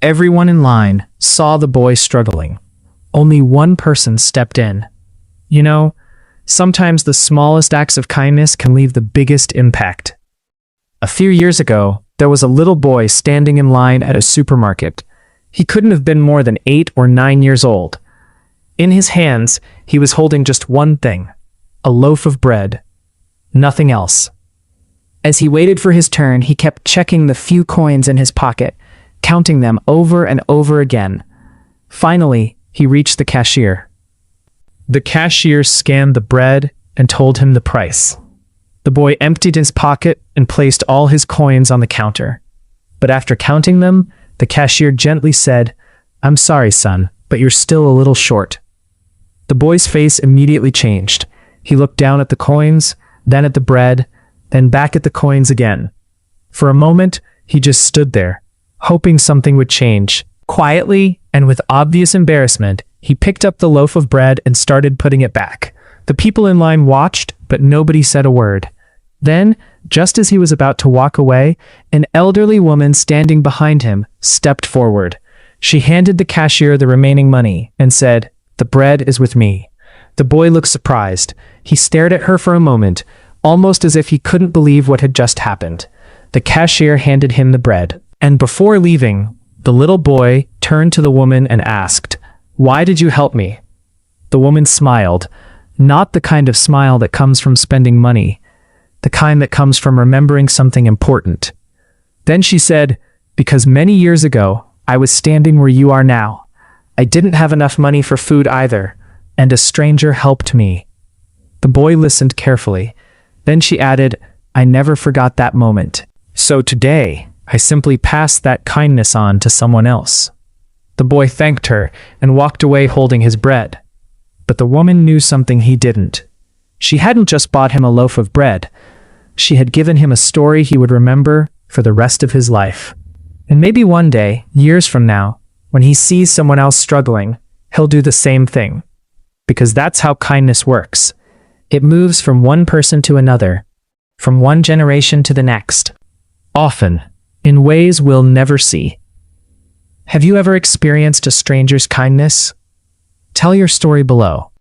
Everyone in line saw the boy struggling. Only one person stepped in. You know, sometimes the smallest acts of kindness can leave the biggest impact. A few years ago, there was a little boy standing in line at a supermarket. He couldn't have been more than 8 or 9 years old. In his hands, he was holding just one thing, a loaf of bread. Nothing else. As he waited for his turn, he kept checking the few coins in his pocket, counting them over and over again. Finally, he reached the cashier. The cashier scanned the bread and told him the price. The boy emptied his pocket and placed all his coins on the counter. But after counting them, the cashier gently said, "I'm sorry, son, but you're still a little short." The boy's face immediately changed. He looked down at the coins, then at the bread, then back at the coins again. For a moment, he just stood there, hoping something would change. Quietly, and with obvious embarrassment, he picked up the loaf of bread and started putting it back. The people in line watched, but nobody said a word. Then, just as he was about to walk away, an elderly woman standing behind him stepped forward. She handed the cashier the remaining money and said, "The bread is with me." The boy looked surprised. He stared at her for a moment, almost as if he couldn't believe what had just happened. The cashier handed him the bread, and before leaving, the little boy turned to the woman and asked, "Why did you help me?" The woman smiled, not the kind of smile that comes from spending money, the kind that comes from remembering something important. Then she said, "Because many years ago, I was standing where you are now. I didn't have enough money for food either, and a stranger helped me." The boy listened carefully. Then she added, "I never forgot that moment. So today, I simply passed that kindness on to someone else." The boy thanked her and walked away holding his bread. But the woman knew something he didn't. She hadn't just bought him a loaf of bread. She had given him a story he would remember for the rest of his life. And maybe one day, years from now, when he sees someone else struggling, he'll do the same thing. Because that's how kindness works. It moves from one person to another, from one generation to the next, often in ways we'll never see. Have you ever experienced a stranger's kindness? Tell your story below.